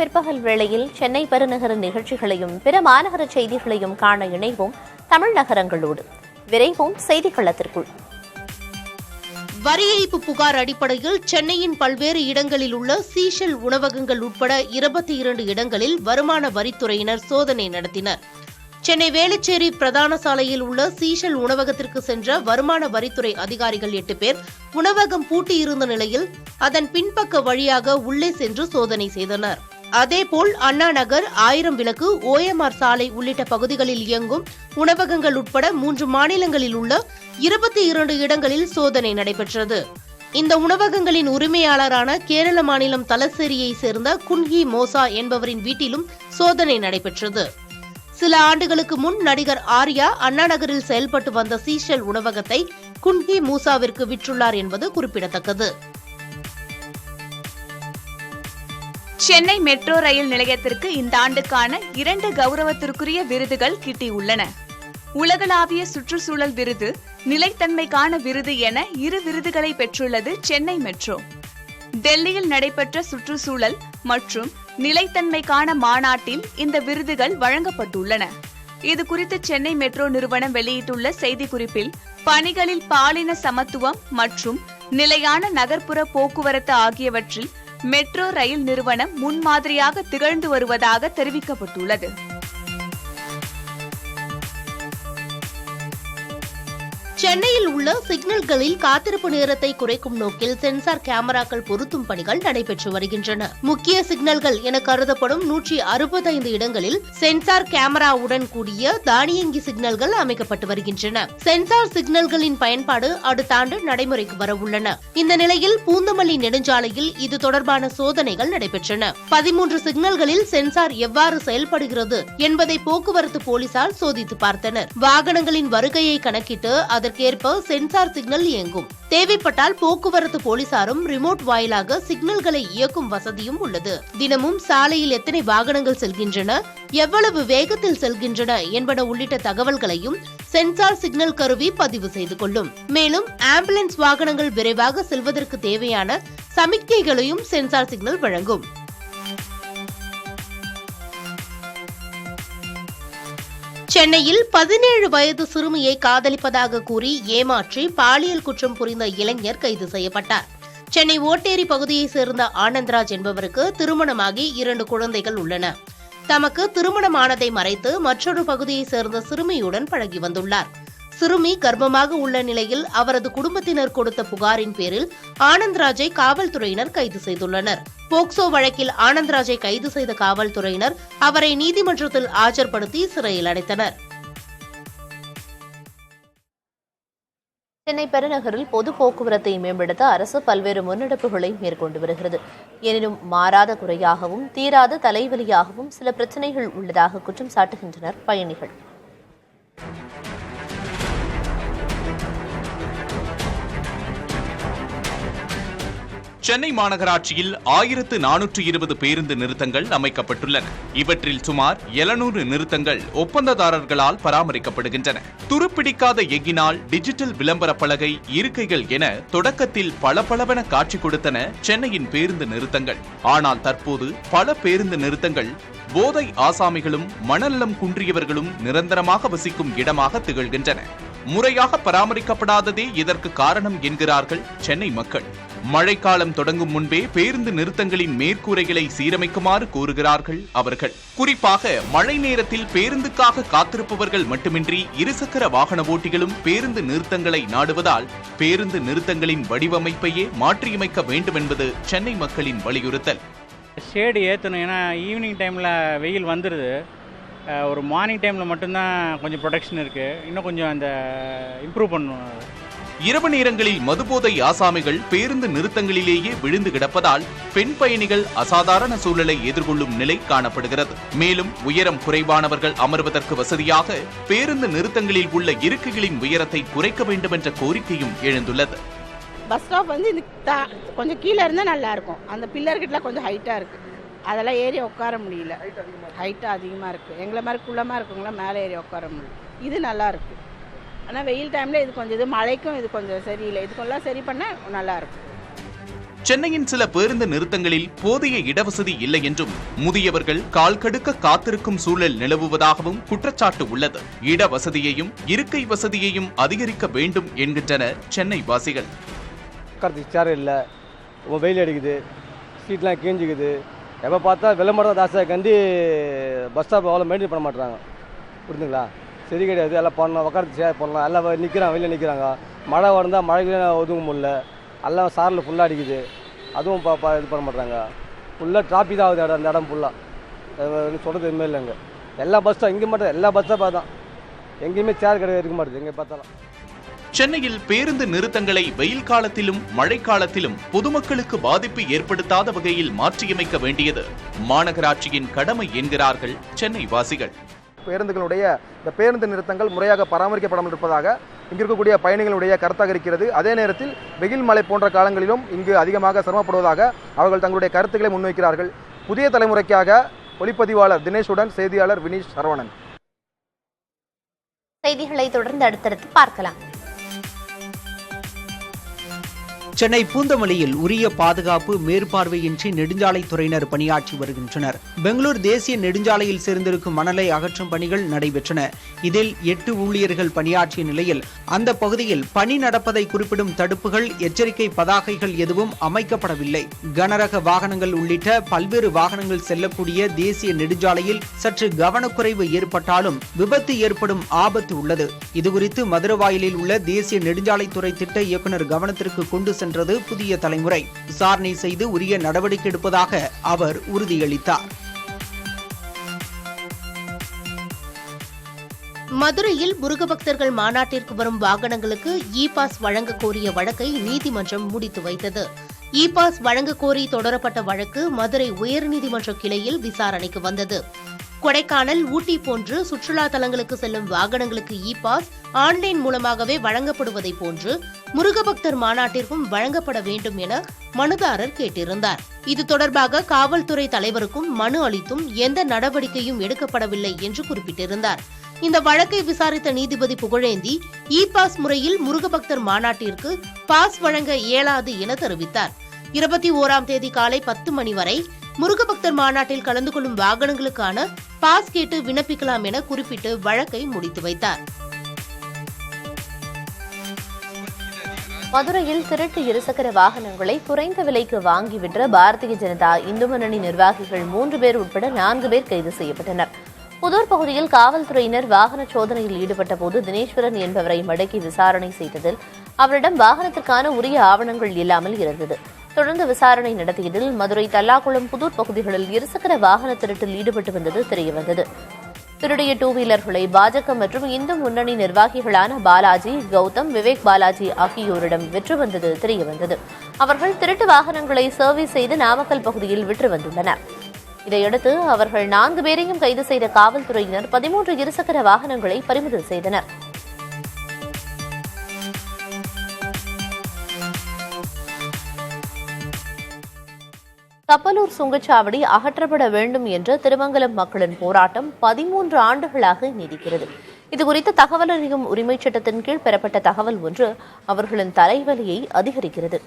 பிற்பகல் வேளையில் சென்னை பெருநகர நிகழ்ச்சிகளையும் பிற மாநகர செய்திகளையும் காண இணைவோம் தமிழ் நகரங்களோடு. விரைவோம் செய்திக்களத்திற்குள். வரி ஏய்ப்பு புகார் அடிப்படையில் சென்னையின் பல்வேறு இடங்களில் உள்ள சீஷெல் உணவகங்கள் உட்பட 22 இடங்களில் வருமான வரித்துறையினர் சோதனை நடத்தினர். சென்னை வேளச்சேரி பிரதான சாலையில் உள்ள சீஷெல் உணவகத்திற்கு சென்ற வருமான வரித்துறை அதிகாரிகள் 8 பேர் உணவகம் பூட்டியிருந்த நிலையில் அதன் பின்பக்க வழியாக உள்ளே சென்று சோதனை செய்தனர். அதேபோல் அண்ணா நகர், 1000 விளக்கு, OMR சாலை உள்ளிட்ட பகுதிகளில் இயங்கும் உணவகங்கள் உட்பட 3 மாநிலங்களில் உள்ள 22 இடங்களில் சோதனை நடைபெற்றது. இந்த உணவகங்களின் உரிமையாளரான கேரள மாநிலம் தலசேரியை சேர்ந்த குன்ஹி மோசா என்பவரின் வீட்டிலும் சோதனை நடைபெற்றது. சில ஆண்டுகளுக்கு முன் நடிகர் ஆர்யா அண்ணா நகரில் செயல்பட்டு வந்த சீஷெல் உணவகத்தை குன்ஹி மூசாவிற்கு விற்றுள்ளார் என்பது குறிப்பிடத்தக்கது. சென்னை மெட்ரோ ரயில் நிலையத்திற்கு இந்த ஆண்டுக்கான 2 கௌரவத்திற்குரிய விருதுகள் கிட்டியுள்ளன. உலகளாவிய சுற்றுச்சூழல் விருது, நிலைத்தன்மைக்கான விருது என 2 விருதுகளை பெற்றுள்ளது சென்னை மெட்ரோ. டெல்லியில் நடைபெற்ற சுற்றுச்சூழல் மற்றும் நிலைத்தன்மைக்கான மாநாட்டில் இந்த விருதுகள் வழங்கப்பட்டுள்ளன. இதுகுறித்து சென்னை மெட்ரோ நிறுவனம் வெளியிட்டுள்ள செய்திக்குறிப்பில், பணிகளில் பாலின சமத்துவம் மற்றும் நிலையான நகர்ப்புற போக்குவரத்து ஆகியவற்றில் மெட்ரோ ரயில் நிறுவனம் முன்மாதிரியாக திகழ்ந்து வருவதாக தெரிவிக்கப்பட்டுள்ளது. சென்னையில் உள்ள சிக்னல்களில் காத்திருப்பு நேரத்தை குறைக்கும் நோக்கில் சென்சார் கேமராக்கள் பொருத்தும் பணிகள் நடைபெற்று வருகின்றன. முக்கிய சிக்னல்கள் என கருதப்படும் 165 இடங்களில் சென்சார் கேமராவுடன் கூடிய தானியங்கி சிக்னல்கள் அமைக்கப்பட்டு வருகின்றன. சென்சார் சிக்னல்களின் பயன்பாடு அடுத்த ஆண்டு நடைமுறைக்கு வரவுள்ளன. இந்த நிலையில் பூந்தமல்லி நெடுஞ்சாலையில் இது தொடர்பான சோதனைகள் நடைபெற்றன. 13 சிக்னல்களில் சென்சார் எவ்வாறு செயல்படுகிறது என்பதை போக்குவரத்து போலீசார் சோதித்து பார்த்தனர். வாகனங்களின் வருகையை கணக்கிட்டு அதற்கேற்ப சென்சார் சிக்னல் இயங்கும். தேவைப்பட்டால் போக்குவரத்து போலீசாரும் ரிமோட் வாயிலாக சிக்னல்களை இயக்கும் வசதியும் உள்ளது. தினமும் சாலையில் எத்தனை வாகனங்கள் செல்கின்றன, எவ்வளவு வேகத்தில் செல்கின்றன என்பன உள்ளிட்ட தகவல்களையும் சென்சார் சிக்னல் கருவி பதிவு செய்து கொள்ளும். மேலும் ஆம்புலன்ஸ் வாகனங்கள் விரைவாக செல்வதற்கு தேவையான சமிக்ஞைகளையும் சென்சார் சிக்னல் வழங்கும். சென்னையில் 17 வயது சிறுமியை காதலிப்பதாக கூறி ஏமாற்றி பாலியல் குற்றம் புரிந்த இளைஞர் கைது செய்யப்பட்டார். சென்னை ஓட்டேரி பகுதியைச் சேர்ந்த ஆனந்த்ராஜ் என்பவருக்கு திருமணமாகி 2 குழந்தைகள் உள்ளன. தமக்கு திருமணமானதை மறைத்து மற்றொரு பகுதியைச் சேர்ந்த சிறுமியுடன் பழகி வந்துள்ளார். சிறுமி கர்ப்பமாக உள்ள நிலையில் அவரது குடும்பத்தினர் கொடுத்த புகாரின் பேரில் ஆனந்த்ராஜை காவல்துறையினர் கைது செய்துள்ளனர். போக்சோ வழக்கில் ஆனந்த்ராஜை கைது செய்த காவல்துறையினர் அவரை நீதிமன்றத்தில் ஆஜர்படுத்தி சிறையில் அடைத்தனர். சென்னை பெருநகரில் பொது போக்குவரத்தை மேம்படுத்த அரசு பல்வேறு முன்னெடுப்புகளை மேற்கொண்டு வருகிறது. எனினும் மாறாத குறையாகவும் தீராத தலைவலியாகவும் சில பிரச்சனைகள் உள்ளதாக குற்றம் சாட்டுகின்றனர் பயணிகள். சென்னை மாநகராட்சியில் 1420 பேருந்து நிறுத்தங்கள் அமைக்கப்பட்டுள்ளன. இவற்றில் சுமார் 700 நிறுத்தங்கள் ஒப்பந்ததாரர்களால் பராமரிக்கப்படுகின்றன. துருப்பிடிக்காத எஃகினால் டிஜிட்டல் விளம்பர பலகை, இருக்கைகள் என தொடக்கத்தில் பளபளவென காட்சி கொடுத்தன சென்னையின் பேருந்து நிறுத்தங்கள். ஆனால் தற்போது பல பேருந்து நிறுத்தங்கள் போதை ஆசாமிகளும் மனநலம் குன்றியவர்களும் நிரந்தரமாக வசிக்கும் இடமாக திகழ்கின்றன. முறையாக பராமரிக்கப்படாததே இதற்கு காரணம் என்கிறார்கள் சென்னை மக்கள். மழைக்காலம் தொடங்கும் முன்பே பேருந்து நிறுத்தங்களின் மேற்கூரைகளை சீரமைக்குமாறு கோருகிறார்கள் அவர்கள். குறிப்பாக மழை நேரத்தில் பேருந்துக்காக காத்திருப்பவர்கள் மட்டுமின்றி இருசக்கர வாகன ஓட்டிகளும் பேருந்து நிறுத்தங்களை நாடுவதால் பேருந்து நிறுத்தங்களின் வடிவமைப்பையே மாற்றியமைக்க வேண்டும் என்பது சென்னை மக்களின் வலியுறுத்தல். ஷேடு ஏற்றணும், ஏன்னா ஈவினிங் டைமில் வெயில் வந்துடுது. ஒரு மார்னிங் டைமில் மட்டும்தான் கொஞ்சம் ப்ரொடெக்ஷன் இருக்குது. இன்னும் கொஞ்சம் அந்த இம்ப்ரூவ் பண்ணணும். இரவு நேரங்களில் மதுபோதை ஆசாமிகள் பேருந்து நிறுத்தங்களிலேயே விழுந்து கிடப்பதால் பெண் பயணிகள் அசாதாரண சூழலை எதிர்கொள்ளும் நிலை காணப்படுகிறது. மேலும் உயரம் குறைவானவர்கள் அமர்வதற்கு வசதியாக பேருந்து நிறுத்தங்களில் உள்ள இருக்கைகளின் உயரத்தை குறைக்க வேண்டும் என்ற கோரிக்கையும் எழுந்துள்ளது. பஸ் ஸ்டாப் வந்து கொஞ்சம் கீழே இருந்தால் நல்லா இருக்கும். அந்த பில்லர்கிட்ட கொஞ்சம் ஹைட்டாக இருக்குது, அதெல்லாம் ஏறி உட்கார முடியல. ஹைட்டாக அதிகமாக இருக்குது. எங்களை மாதிரி குள்ளமாக இருக்கவங்களாம் மேலே ஏறி உட்கார முடியல. இது நல்லா இருக்குது. ஆனால் வெயில் டைமில் இது கொஞ்சம், இது மழைக்கும் இது கொஞ்சம் சரியில்லை. இதுக்கெல்லாம் சரி பண்ணால் நல்லாயிருக்கும். சென்னையின் சில பேருந்து நிறுத்தங்களில் போதிய இடவசதி இல்லை என்றும் முதியவர்கள் கால் கடுக்க காத்திருக்கும் சூழல் நிலவுவதாகவும் குற்றச்சாட்டு உள்ளது. இடவசதியையும் இருக்கை வசதியையும் அதிகரிக்க வேண்டும் என்கின்றனர் சென்னை வாசிகள். இல்லை, வெயில் அடிக்குது, சீட்லாம் கீஞ்சிக்குது, எப்போ பார்த்தா விளம்பரம் தாசாக கண்டி பஸ் ஸ்டாப் அவ்வளோ மெயின்டைன் பண்ண மாட்டாங்க. புரிஞ்சுங்களா? சரி கிடையாது. எல்லாம் பண்ணலாம், உட்காந்து சேர் பண்ணலாம், எல்லாம் நிற்கிறாங்க, வெளியில் நிற்கிறாங்க. மழை வந்தால் மழைக்கு ஒதுங்க முடியல, எல்லாம் சாரில் ஃபுல்லாக அடிக்குது, அதுவும் இது பண்ண மாட்டாங்க. ஃபுல்லாக டிராஃபிக் தான் ஆகுது அந்த இடம் ஃபுல்லாக. சொல்கிறது எதுவுமே இல்லைங்க. எல்லா பஸ் ஸ்டாப் இங்கே மட்டும் எல்லா பஸ் ஸ்டாப்பாக தான், எங்கேயுமே சேர் கிடையாது, இருக்க மாட்டேது எங்கே பார்த்தாலும். சென்னையில் பேருந்து நிறுத்தங்களை வெயில் காலத்திலும் மழைக்காலத்திலும் பொதுமக்களுக்கு பாதிப்பு ஏற்படுத்தாத வகையில் மாற்றியமைக்க வேண்டியது மாநகராட்சியின் கடமை என்கிறார்கள் சென்னை வாசிகள். பேருந்துகளுடைய இந்த பேருந்து நிறுத்தங்கள் முறையாக பராமரிக்கப்படாமல் இருப்பதாக இங்கு இருக்கக்கூடிய பயணிகளுடைய கருத்தாக இருக்கிறது. அதே நேரத்தில் வெயில் மழை போன்ற காலங்களிலும் இங்கு அதிகமாக சிரமப்படுவதாக அவர்கள் தங்களுடைய கருத்துக்களை முன்வைக்கிறார்கள். புதிய தலைமுறைக்காக ஒளிப்பதிவாளர் தினேஷுடன் செய்தியாளர் வினீஷ் சரவணன். செய்திகளை தொடர்ந்து அடுத்தடுத்து பார்க்கலாம். சென்னை பூந்தமல்லியில் உரிய பாதுகாப்பு மேற்பார்வையின்றி நெடுஞ்சாலைத்துறையினர் பணியாற்றி வருகின்றனர். பெங்களூர் தேசிய நெடுஞ்சாலையில் சேர்ந்திருக்கும் மணலை அகற்றும் பணிகள் நடைபெற்றன. இதில் 8 ஊழியர்கள் பணியாற்றிய நிலையில் அந்த பகுதியில் பணி நடப்பதை குறிப்பிடும் தடுப்புகள், எச்சரிக்கை பதாகைகள் எதுவும் அமைக்கப்படவில்லை. கனரக வாகனங்கள் உள்ளிட்ட பல்வேறு வாகனங்கள் செல்லக்கூடிய தேசிய நெடுஞ்சாலையில் சற்று கவனக்குறைவு ஏற்பட்டாலும் விபத்து ஏற்படும் ஆபத்து உள்ளது. இதுகுறித்து மதுரவாயலில் உள்ள தேசிய நெடுஞ்சாலைத்துறை திட்ட இயக்குநர் கவனத்திற்கு கொண்டு சென்றது புதிய தலைமுறை. விசாரணை செய்து உரிய நடவடிக்கை எடுப்பதாக அவர் உறுதியளித்தார். மதுரையில் முருக பக்தர்கள் மாநாட்டிற்கு வரும் வாகனங்களுக்கு இ பாஸ் வழங்க கோரிய வழக்கை நீதிமன்றம் முடித்து வைத்தது. இ பாஸ் வழங்க கோரி தொடரப்பட்ட வழக்கு மதுரை உயர்நீதிமன்ற கிளையில் விசாரணைக்கு வந்தது. கொடைக்கானல், ஊட்டி போன்று சுற்றுலா தலங்களுக்கு செல்லும் வாகனங்களுக்கு இ பாஸ் ஆன்லைன் மூலமாகவே வழங்கப்படுவதை போன்று முருகபக்தர் மாநாட்டிற்கும் வழங்கப்பட வேண்டும் என மனுதாரர் கேட்டிருந்தார். இது தொடர்பாக காவல்துறை தலைவருக்கும் மனு அளித்தும் எந்த நடவடிக்கையும் எடுக்கப்படவில்லை என்று குறிப்பிட்டிருந்தார். இந்த வழக்கை விசாரித்த நீதிபதி புகழேந்தி இ பாஸ் முறையில் முருகபக்தர் மாநாட்டிற்கு பாஸ் வழங்க இயலாது என தெரிவித்தார். 21ஆம் தேதி காலை 10 மணி வரை முருகபக்தர் மாநாட்டில் கலந்து கொள்ளும் வாகனங்களுக்கான பாஸ் கேட்டு விண்ணப்பிக்கலாம் என குறிப்பிட்டு வழக்கை முடித்து வைத்தார். மதுரையில் திருட்டு இருசக்கர வாகனங்களை குறைந்த விலைக்கு வாங்கி விற்ற பாரதிய ஜனதா இந்து முன்னணி நிர்வாகிகள் 3 பேர் உட்பட 4 பேர் கைது செய்யப்பட்டனர். புதூர் பகுதியில் காவல்துறையினர் வாகன சோதனையில் ஈடுபட்ட போது தினேஸ்வரன் என்பவரை மடக்கி விசாரணை செய்ததில் அவரிடம் வாகனத்திற்கான உரிய ஆவணங்கள் இல்லாமல் இருந்தது. தொடர்ந்து விசாரணை நடத்தியதில் மதுரை தல்லாக்குளம், புதூர் பகுதிகளில் இருசக்கர வாகன திருட்டில் ஈடுபட்டு வந்தது தெரியவந்தது. திருடிய 2 வீலர்களை பாஜக மற்றும் இந்து முன்னணி நிர்வாகிகளான பாலாஜி, கௌதம், விவேக் பாலாஜி ஆகியோரிடம் விற்று வந்தது தெரியவந்தது. அவர்கள் திருட்டு வாகனங்களை சர்வீஸ் செய்து நாமக்கல் பகுதியில் விற்று வந்துள்ளனர். இதையடுத்து அவர்கள் 4 பேரையும் கைது செய்த காவல்துறையினர் 13 இருசக்கர வாகனங்களை பறிமுதல் செய்தனர். கப்பலூர் சுங்கச்சாவடி அகற்றப்பட வேண்டும் என்ற திருமங்கலம் மக்களின் போராட்டம் 13 ஆண்டுகளாக நீடிக்கிறது. இதுகுறித்த தகவல் அறியும் உரிமைச் சட்டத்தின் கீழ் பெறப்பட்ட தகவல் ஒன்று அவர்களின் தலைவலியை அதிகரிக்கிறது.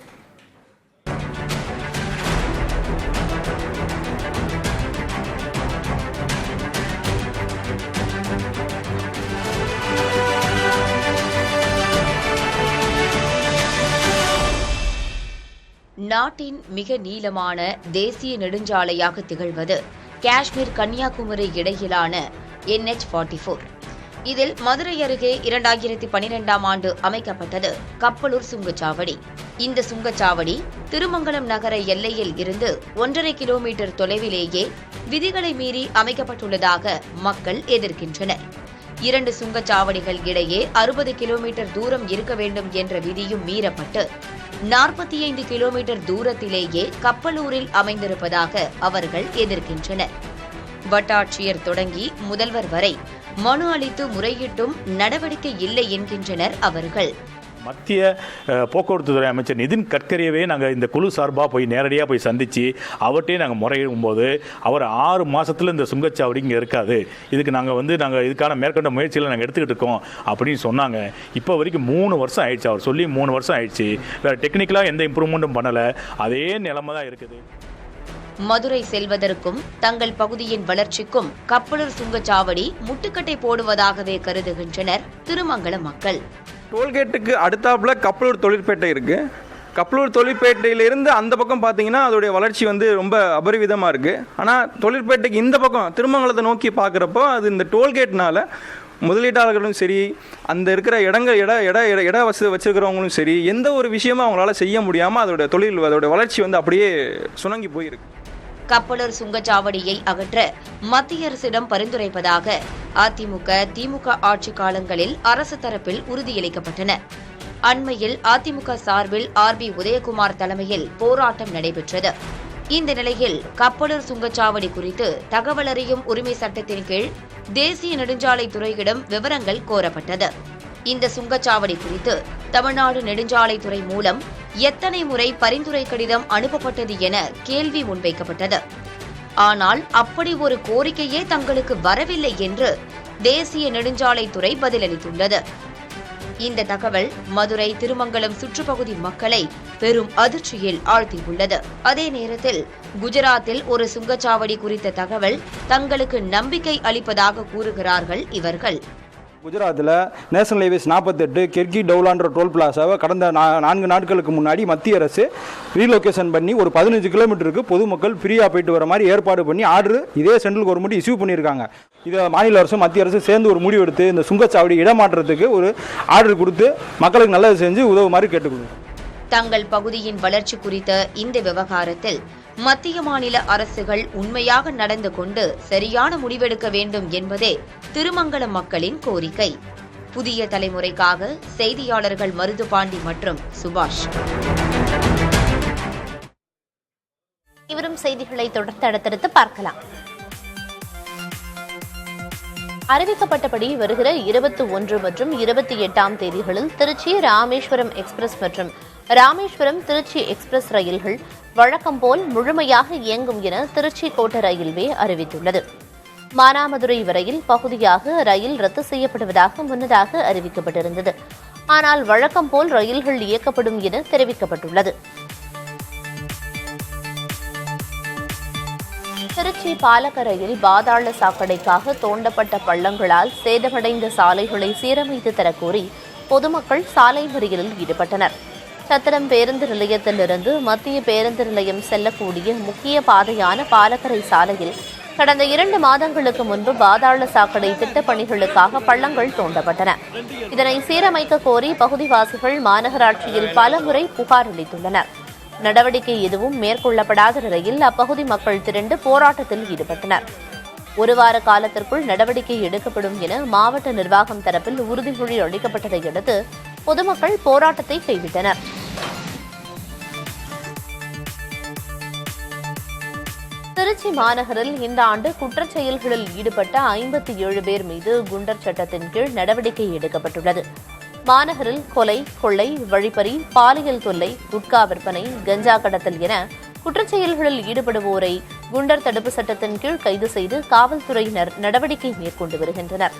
நாட்டின் மிக நீளமான தேசிய நெடுஞ்சாலையாக திகழ்வது காஷ்மீர் கன்னியாகுமரி இடையிலான NH-44. இதில் மதுரை அருகே 2012ஆம் ஆண்டு அமைக்கப்பட்டது கப்பலூர் சுங்கச்சாவடி. இந்த சுங்கச்சாவடி திருமங்கலம் நகர எல்லையில் இருந்து 1.5 கிலோமீட்டர் தொலைவிலேயே விதிகளை மீறி அமைக்கப்பட்டுள்ளதாக மக்கள் எதிர்க்கின்றனர். 2 சுங்கச்சாவடிகள் இடையே 60 கிலோமீட்டர் தூரம் இருக்க வேண்டும் என்ற விதியும் மீறப்பட்டு 45 கிலோமீட்டர் தூரத்திலேயே கப்பலூரில் அமைந்திருப்பதாக அவர்கள் எதிர்க்கின்றனர். வட்டாட்சியர் தொடங்கி முதல்வர் வரை மனு அளித்து முறையிட்டும் நடவடிக்கை இல்லை என்கின்றனர் அவர்கள். மத்திய போக்குவரத்து துறை அமைச்சர் நிதின் கட்கரியவே நாங்கள் இந்த குழு சார்பாக போய் நேரடியாக போய் சந்தித்து அவர்கிட்டயே நாங்கள் முறையிடும் போது அவர் 6 மாதத்தில் இந்த சுங்கச்சாவடி இங்கே இருக்காது, இதுக்கு நாங்கள் இதுக்கான மேற்கொண்ட முயற்சிகளை நாங்கள் எடுத்துக்கிட்டு இருக்கோம் அப்படின்னு சொன்னாங்க. இப்போ வரைக்கும் 3 வருஷம் ஆயிடுச்சு, அவர் சொல்லி 3 வருஷம் ஆயிடுச்சு. வேறு டெக்னிக்கலாக எந்த இம்ப்ரூவ்மெண்ட்டும் பண்ணலை, அதே நிலைமை தான் இருக்குது. மதுரை செல்வதற்கும் தங்கள் பகுதியின் வளர்ச்சிக்கும் கப்பலூர் சுங்கச்சாவடி முட்டுக்கட்டை போடுவதாகவே கருதுகின்றனர் திருமங்கலம் மக்கள். டோல்கேட்டுக்கு அடுத்தாப்புல கப்பலூர் தொழிற்பேட்டை இருக்குது. கப்பலூர் தொழிற்பேட்டையிலிருந்து அந்த பக்கம் பார்த்தீங்கன்னா அதோடைய வளர்ச்சி ரொம்ப அபரிவிதமாக இருக்குது. ஆனால் தொழிற்பேட்டைக்கு இந்த பக்கம் திருமங்கலத்தை நோக்கி பார்க்குறப்போ அது இந்த டோல்கேட்னால முதலீட்டாளர்களும் சரி, அந்த இருக்கிற இட வசதி வச்சுருக்கிறவங்களும் சரி, எந்த ஒரு விஷயமும் அவங்களால செய்ய முடியாமல் அதோட வளர்ச்சி அப்படியே சுணங்கி போயிருக்கு. கப்பலூர் சுங்கச்சாவடியை அகற்ற மத்திய அரசிடம் பரிந்துரைப்பதாக அதிமுக, திமுக ஆட்சி காலங்களில் அரசு தரப்பில் உறுதியளிக்கப்பட்டன. அண்மையில் அதிமுக சார்பில் RB உதயகுமார் தலைமையில் போராட்டம் நடைபெற்றது. இந்த நிலையில் கப்பலூர் சுங்கச்சாவடி குறித்து தகவல் அறியும் உரிமை சட்டத்தின் கீழ் தேசிய நெடுஞ்சாலைத்துறையிடம் விவரங்கள் கோரப்பட்டது. இந்த சுங்கச்சாவடி குறித்து தமிழ்நாடு நெடுஞ்சாலைத்துறை மூலம் எத்தனை முறை பரிந்துரை கடிதம் அனுப்பப்பட்டது என கேள்வி முன்வைக்கப்பட்டது. ஆனால் அப்படி ஒரு கோரிக்கையே தங்களுக்கு வரவில்லை என்று தேசிய நெடுஞ்சாலைத்துறை பதிலளித்துள்ளது. இந்த தகவல் மதுரை, திருமங்கலம் சுற்றுப்பகுதி மக்களை பெரும் அதிர்ச்சியில் ஆழ்த்தியுள்ளது. அதே நேரத்தில் குஜராத்தில் ஒரு சுங்கச்சாவடி குறித்த தகவல் தங்களுக்கு நம்பிக்கை அளிப்பதாக கூறுகிறார்கள் இவர்கள். குஜராத்தில் நேஷனல் ஹைவேஸ் 48 கெர்கி டவுலான்ற டோல் பிளாசாவை கடந்த 4 நாட்களுக்கு முன்னாடி மத்திய அரசு ரீலொகேஷன் பண்ணி ஒரு 15 கிலோமீட்டருக்கு பொதுமக்கள் ஃப்ரீயாக போயிட்டு வர மாதிரி ஏற்பாடு பண்ணி ஆர்டர் இதே சென்ட்ரல் கவர்மெண்ட் இஷ்யூ பண்ணியிருக்காங்க. இதை மாநில அரசும் மத்திய அரசு சேர்ந்து ஒரு முடிவு எடுத்து இந்த சுங்கச்சாவடி இடமாற்றத்துக்கு ஒரு ஆர்டர் கொடுத்து மக்களுக்கு நல்லது செஞ்சு உதவுமாறு கேட்டுக்கொள்ளும். தங்கள் பகுதியின் வளர்ச்சி குறித்த இந்த விவகாரத்தில் மத்திய மாநில அரசுகள் உண்மையாக நடந்து கொண்டு சரியான முடிவெடுக்க வேண்டும் என்பதே திருமங்கலம் மக்களின் கோரிக்கை. புதிய தலைமுறைக்காக செய்தியாளர்கள் மருதுபாண்டி மற்றும் சுபாஷ். இவரும் செய்திகளை தொடர்ந்து அடுத்தடுத்து பார்க்கலாம். அறிவிக்கப்பட்டபடி வருகிற 21 மற்றும் 28ஆம் தேதிகளில் திருச்சி ராமேஸ்வரம் எக்ஸ்பிரஸ் மற்றும் ராமேஸ்வரம் திருச்சி எக்ஸ்பிரஸ் ரயில்கள் வழக்கம் போல் முழுமையாக இயங்கும் என திருச்சி கோட்ட ரயில்வே அறிவித்துள்ளது. மானாமதுரை வரையில் பகுதியாக ரயில் ரத்து செய்யப்படுவதாக முன்னதாக அறிவிக்கப்பட்டிருந்தது. ஆனால் வழக்கம் போல் ரயில்கள் இயக்கப்படும் என தெரிவிக்கப்பட்டுள்ளது. திருச்சி பாலக்கரையில் பாதாள சாக்கடைக்காக தோண்டப்பட்ட பள்ளங்களால் சேதமடைந்த சாலைகளை சீரமைத்து தரக்கோரி பொதுமக்கள் சாலை மறியலில் ஈடுபட்டனர். சத்திரம் பேருந்து நிலையத்திலிருந்து மத்திய பேருந்து நிலையம் செல்லக்கூடிய முக்கிய பாதையான பாலக்கரை சாலையில் கடந்த 2 மாதங்களுக்கு முன்பு பாதாள சாக்கடை திட்டப் பணிகளுக்காக பள்ளங்கள் தோண்டப்பட்டன. இதனை சீரமைக்க கோரி பகுதிவாசிகள் மாநகராட்சியில் பலமுறை புகார் அளித்துள்ளனர். நடவடிக்கை எதுவும் மேற்கொள்ளப்படாத நிலையில் அப்பகுதி மக்கள் திரண்டு போராட்டத்தில் ஈடுபட்டனர். 1 வார காலத்திற்குள் நடவடிக்கை எடுக்கப்படும் என மாவட்ட நிர்வாகம் தரப்பில் உறுதிமொழி அளிக்கப்பட்டதை அடுத்து பொதுமக்கள் போராட்டத்தை கைவிட்டனர். திருச்சி மாநகரில் இந்த ஆண்டு குற்றச் செயல்களில் ஈடுபட்ட 57 பேர் மீது குண்டர் சட்டத்தின் கீழ் நடவடிக்கை எடுக்கப்பட்டுள்ளது. மாநகரில் கொலை, கொள்ளை, வழிப்பறி, பாலியல் தொல்லை, குட்கா விற்பனை, கஞ்சா கடத்தல் என குற்றச்செயல்களில் ஈடுபடுவோரை குண்டர் தடுப்பு சட்டத்தின் கீழ் கைது செய்து காவல்துறையினர் நடவடிக்கை மேற்கொண்டு வருகின்றனர்.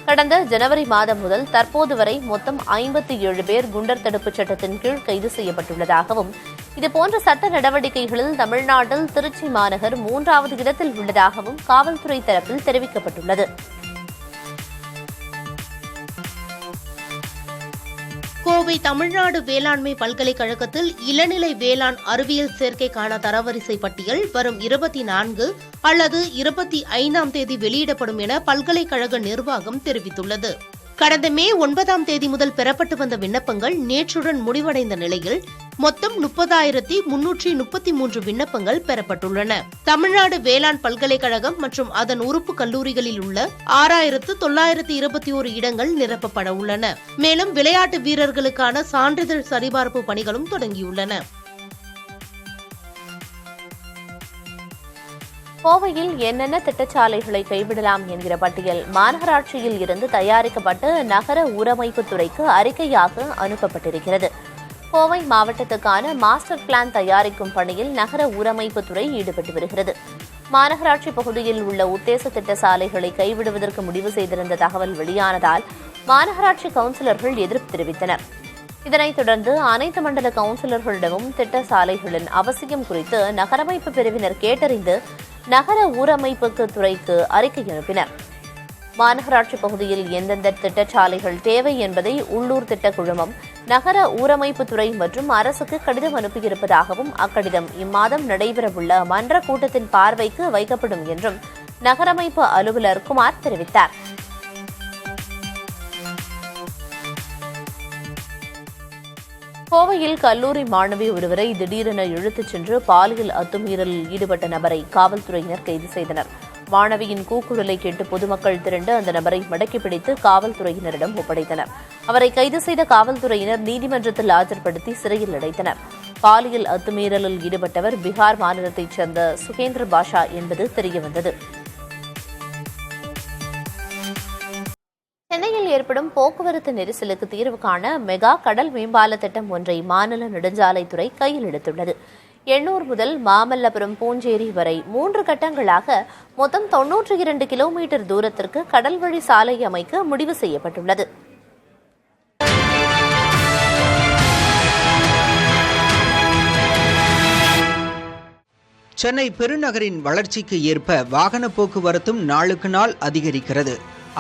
கடந்த ஜனவரி மாதம் முதல் தற்போது வரை மொத்தம் 57 பேர் குண்டர் தடுப்புச் சட்டத்தின் கீழ் கைது செய்யப்பட்டுள்ளதாகவும் இதுபோன்ற சட்ட நடவடிக்கைகளில் தமிழ்நாட்டில் திருச்சி மாநகர் 3வது இடத்தில் உள்ளதாகவும் காவல்துறை தரப்பில் தெரிவிக்கப்பட்டுள்ளது. கோவை தமிழ்நாடு வேளாண்மை பல்கலைக்கழகத்தில் இளநிலை வேளாண் அறிவியல் சேர்க்கைக்கான தரவரிசை பட்டியல் வரும் 24 அல்லது 25ஆம் தேதி வெளியிடப்படும் என பல்கலைக்கழக நிர்வாகம் தெரிவித்துள்ளது. கடந்த மே 9ஆம் தேதி முதல் பெறப்பட்டு வந்த விண்ணப்பங்கள் நேற்றுடன் முடிவடைந்த நிலையில் மொத்தம் 30,333 விண்ணப்பங்கள் பெறப்பட்டுள்ளன. தமிழ்நாடு வேளாண் பல்கலைக்கழகம் மற்றும் அதன் உறுப்பு கல்லூரிகளில் உள்ள 6,921 இடங்கள் நிரப்பப்பட உள்ளன. மேலும் விளையாட்டு வீரர்களுக்கான சான்றிதழ் சரிபார்ப்பு பணிகளும் தொடங்கியுள்ளன. கோவையில் என்னென்ன திட்டச்சாலைகளை கைவிடலாம் என்கிற பட்டியல் மாநகராட்சியில் இருந்து தயாரிக்கப்பட்டு நகர ஊரமைப்புத் துறைக்கு அறிக்கையாக அனுப்பப்பட்டிருக்கிறது. கோவை மாவட்டத்துக்கான மாஸ்டர் பிளான் தயாரிக்கும் பணியில் நகர ஊரமைப்புத் துறை ஈடுபட்டு வருகிறது. மாநகராட்சி பகுதியில் உள்ள உத்தேச திட்ட சாலைகளை கைவிடுவதற்கு முடிவு செய்திருந்த தகவல் வெளியானதால் மாநகராட்சி கவுன்சிலர்கள் எதிர்ப்பு தெரிவித்தனர். இதனைத் தொடர்ந்து அனைத்து மண்டல கவுன்சிலர்களிடமும் திட்ட சாலைகளின் அவசியம் குறித்து நகரமைப்பு பிரிவினர் கேட்டறிந்து நகர ஊரமைப்புக்கு துறைக்கு அறிக்கை அனுப்பினர். மாநகராட்சி பகுதியில் எந்தெந்த திட்டச்சாலைகள் தேவை என்பதை உள்ளூர் திட்ட குழுமம், நகர ஊரமைப்புத்துறை மற்றும் அரசுக்கு கடிதம் அனுப்பியிருப்பதாகவும் அக்கடிதம் இம்மாதம் நடைபெறவுள்ள மன்ற கூட்டத்தின் பார்வைக்கு வைக்கப்படும் என்றும் நகரமைப்பு அலுவலர் குமார் தெரிவித்தார். கோவையில் கல்லூரி மாணவி ஒருவரை திடீரென இழுத்துச் சென்று பாலியல் அத்துமீறலில் ஈடுபட்ட நபரை காவல்துறையினர் கைது செய்தனர். மாணவியின் கூக்குரலை கேட்டு பொதுமக்கள் திரண்டு அந்த நபரை மடக்கி பிடித்து காவல்துறையினரிடம் ஒப்படைத்தனர். அவரை கைது செய்த காவல்துறையினர் நீதிமன்றத்தில் ஆஜர்படுத்தி சிறையில் அடைத்தனர். பாலியல் அத்துமீறலில் ஈடுபட்டவர் பீகார் மாநிலத்தைச் சேர்ந்த சுகேந்திர பாஷா என்பது தெரியவந்தது. சென்னையில் ஏற்படும் போக்குவரத்து நெரிசலுக்கு தீர்வு காண மெகா கடல் மேம்பால திட்டம் ஒன்றை மாநில நெடுஞ்சாலைத்துறை கையில் எடுத்துள்ளது. எண்ணூர் முதல் மாமல்லபுரம் பூஞ்சேரி வரை 3 கட்டங்களாக மொத்தம் 92 கிலோமீட்டர் தூரத்திற்கு கடல் வழி சாலை அமைக்க முடிவு செய்யப்பட்டுள்ளது. சென்னை பெருநகரின் வளர்ச்சிக்கு ஏற்ப வாகன போக்குவரத்தும் நாளுக்கு நாள் அதிகரிக்கிறது.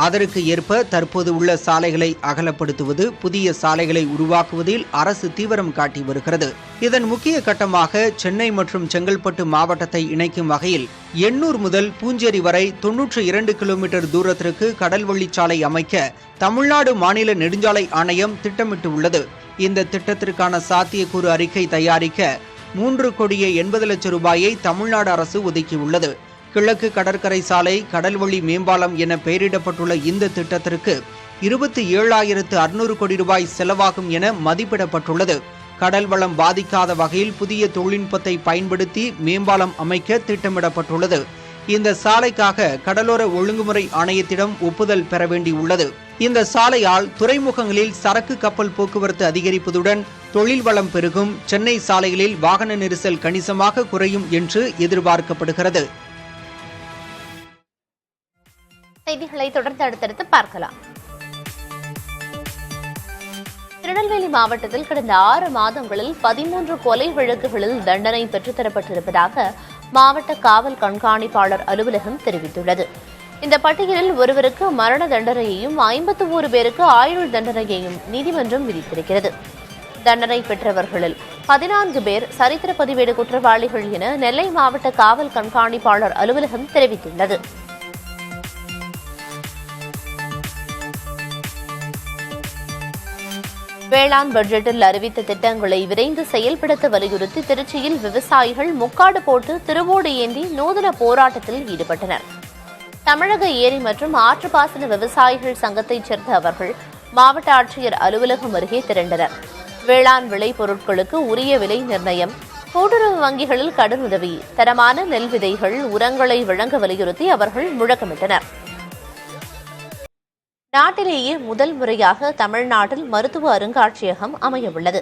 அதற்கு ஏற்ப தற்போது உள்ள சாலைகளை அகலப்படுத்துவது, புதிய சாலைகளை உருவாக்குவதில் அரசு தீவிரம் காட்டி வருகிறது. இதன் முக்கிய கட்டமாக சென்னை மற்றும் செங்கல்பட்டு மாவட்டத்தை இணைக்கும் வகையில் எண்ணூர் முதல் பூஞ்சேரி வரை 92 கிலோமீட்டர் தூரத்திற்கு கடல் வழிச்சாலை அமைக்க தமிழ்நாடு மாநில நெடுஞ்சாலை ஆணையம் திட்டமிட்டுள்ளது. இந்த திட்டத்திற்கான சாத்தியக்கூறு அறிக்கை தயாரிக்க 3,80 லட்சம் ரூபாயை தமிழ்நாடு அரசு ஒதுக்கியுள்ளது. கிழக்கு கடற்கரை சாலை கடல்வழி மேம்பாலம் என பெயரிடப்பட்டுள்ள இந்த திட்டத்திற்கு 27,600 கோடி ரூபாய் செலவாகும் என மதிப்பிடப்பட்டுள்ளது. கடல் வளம் பாதிக்காத வகையில் புதிய தொழில்நுட்பத்தை பயன்படுத்தி மேம்பாலம் அமைக்க திட்டமிடப்பட்டுள்ளது. இந்த சாலைக்காக கடலோர ஒழுங்குமுறை ஆணையத்திடம் ஒப்புதல் பெற வேண்டியுள்ளது. இந்த சாலையால் துறைமுகங்களில் சரக்கு கப்பல் போக்குவரத்து அதிகரிப்பதுடன் தொழில் வளம் பெருகும். சென்னை சாலைகளில் வாகன நெரிசல் கணிசமாக குறையும் என்று எதிர்பார்க்கப்படுகிறது. செய்திகளை தொடர்ந்து அடுத்தடுத்து பார்க்கலாம். திருநெல்வேலி மாவட்டத்தில் கடந்த 6 மாதங்களில் 13 கொலை வழக்குகளில் தண்டனை பெற்றுத்தரப்பட்டிருப்பதாக மாவட்ட காவல் கண்காணிப்பாளர் அலுவலகம் தெரிவித்துள்ளது. இந்த பட்டியலில் ஒருவருக்கு மரண தண்டனையையும் 51 பேருக்கு ஆயுள் தண்டனையையும் நீதிமன்றம் விதித்திருக்கிறது. தண்டனை பெற்றவர்களில் 14 பேர் சரித்திர பதிவேடு குற்றவாளிகள் என நெல்லை மாவட்ட காவல் கண்காணிப்பாளர் அலுவலகம் தெரிவித்துள்ளது. வேளாண் பட்ஜெட்டில் அறிவித்த திட்டங்களை விரைந்து செயல்படுத்த வலியுறுத்தி திருச்சியில் விவசாயிகள் முக்காடு போட்டு திருவோடு ஏந்தி நூதன போராட்டத்தில் ஈடுபட்டனர். தமிழக ஏரி மற்றும் ஆற்றுப்பாசன விவசாயிகள் சங்கத்தைச் சேர்ந்த அவர்கள் மாவட்ட ஆட்சியர் அலுவலகம் அருகே திரண்டனர். வேளாண் விளைபொருட்களுக்கு உரிய விலை நிர்ணயம், கூட்டுறவு வங்கிகளில் கடனுதவி, தரமான நெல் விதைகள், உரங்களை வழங்க வலியுறுத்தி அவர்கள் முழக்கமிட்டனர். நாட்டிலேயே முதல் முறையாக தமிழ்நாட்டில் மருத்துவ அருங்காட்சியகம் அமையவுள்ளது.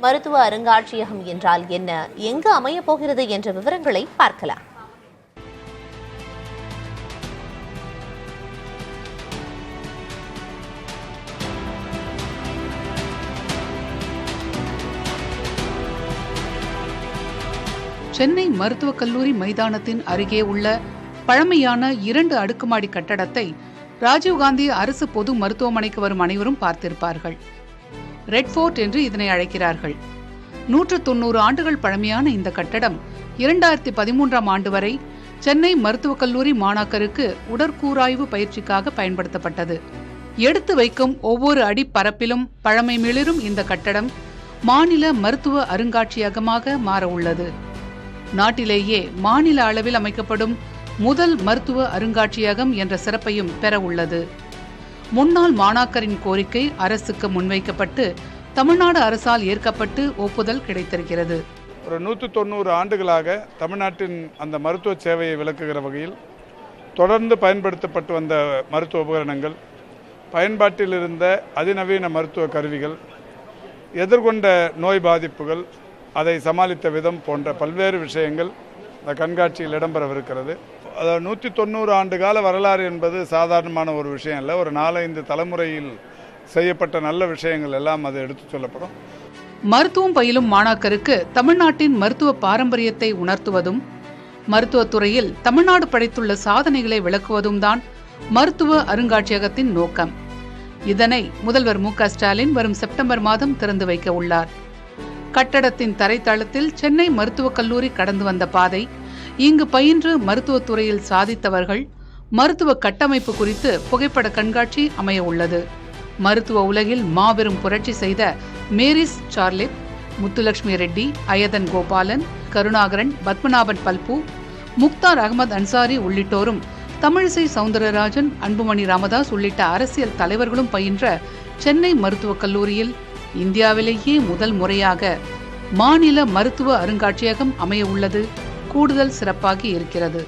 மருத்துவ அருங்காட்சியகம் என்றால் என்ன, எங்கு அமையப் போகிறது என்ற விவரங்களை பார்க்கலாம். சென்னை மருத்துவக் கல்லூரி மைதானத்தின் அருகே உள்ள பழமையான 2 அடுக்குமாடி கட்டடத்தை ராஜீவ்காந்தி அரசு பொது மருத்துவமனைக்கு வரும் அனைவரும் பார்த்திருப்பார்கள். ரெட் ஃபோர்ட் என்று இதனை அழைக்கிறார்கள். 190 ஆண்டுகள் பழமையான இந்த கட்டடம் 2013ஆம் ஆண்டு வரை சென்னை மருத்துவக் கல்லூரி மாணாக்கருக்கு உடற்கூராய்வு பயிற்சிக்காக பயன்படுத்தப்பட்டது. எடுத்து வைக்கும் ஒவ்வொரு அடி பரப்பிலும் பழமை மிளிரும் இந்த கட்டடம் மாநில மருத்துவ அருங்காட்சியகமாக மாற உள்ளது. நாட்டிலேயே மாநில அளவில் அமைக்கப்படும் முதல் மருத்துவ அருங்காட்சியகம் என்ற சிறப்பையும் பெற உள்ளது. முன்னாள் மாணாக்கரின் கோரிக்கை அரசுக்கு முன்வைக்கப்பட்டு தமிழ்நாடு அரசால் ஏற்கப்பட்டு ஒப்புதல் கிடைத்திருக்கிறது. ஒரு 190 ஆண்டுகளாக தமிழ்நாட்டின் அந்த மருத்துவ சேவையை விளக்குகிற வகையில் தொடர்ந்து பயன்படுத்தப்பட்டு வந்த மருத்துவ உபகரணங்கள், பயன்பாட்டில் இருந்த அதிநவீன மருத்துவ கருவிகள், எதிர்கொண்ட நோய் பாதிப்புகள், அதை சமாளித்த விதம் போன்ற பல்வேறு விஷயங்கள் இந்த கண்காட்சியில் இடம்பெறவிருக்கிறது. அதாவது 190 ஆண்டு கால வரலாறு என்பது சாதாரணமான ஒரு விஷயம் இல்லை. ஒரு 4-5 தலைமுறையில் செய்யப்பட்ட நல்ல விஷயங்கள் எல்லாம் அது எடுத்துச் சொல்லப்படும். மருத்துவம் பயிலும் மாணாக்கருக்கு தமிழ்நாட்டின் மருத்துவ பாரம்பரியத்தை உணர்த்துவதும் மருத்துவத்துறையில் தமிழ்நாடு படைத்துள்ள சாதனைகளை விளக்குவதும் தான் மருத்துவ அருங்காட்சியகத்தின் நோக்கம். இதனை முதல்வர் மு.க.ஸ்டாலின் வரும் செப்டம்பர் மாதம் திறந்து வைக்க உள்ளார். கட்டடத்தின் தரைத்தளத்தில் சென்னை மருத்துவக் கல்லூரி கடந்து வந்த பாதை, இங்கு பயின்று மருத்துவத்துறையில் சாதித்தவர்கள், மருத்துவ கட்டமைப்பு குறித்து புகைப்பட கண்காட்சி அமைய உள்ளது. மருத்துவ உலகில் மாபெரும் புரட்சி செய்த மேரிஸ் சார்லிப், முத்துலட்சுமி ரெட்டி, அயதன் கோபாலன், கருணாகரன், பத்மநாபன் பல்பு, முக்தார் அகமது அன்சாரி உள்ளிட்டோரும், தமிழிசை சவுந்தரராஜன், அன்புமணி ராமதாஸ் உள்ளிட்ட அரசியல் தலைவர்களும் பயின்ற சென்னை மருத்துவக் கல்லூரியில் இந்தியாவிலேயே முதல் முறையாக மாநில மருத்துவ அருங்காட்சியகம் அமைய உள்ளது கூடுதல் சிறப்பாகி இருக்கிறது.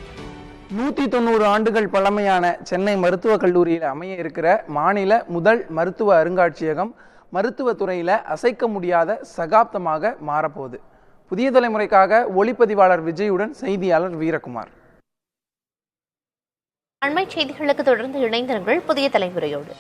190 ஆண்டுகள் பழமையான சென்னை மருத்துவக் கல்லூரியில் அமைய இருக்கிற மாநில முதல் மருத்துவ அருங்காட்சியகம் மருத்துவத்துறையில் அசைக்க முடியாத சகாப்தமாக மாறப்போகுது. புதிய தலைமுறைக்காக ஒளிப்பதிவாளர் விஜயுடன் செய்தியாளர் வீரகுமார். அண்மை செய்திகளுக்கு தொடர்ந்து இணைந்திருங்கள் புதிய தலைமுறையோடு.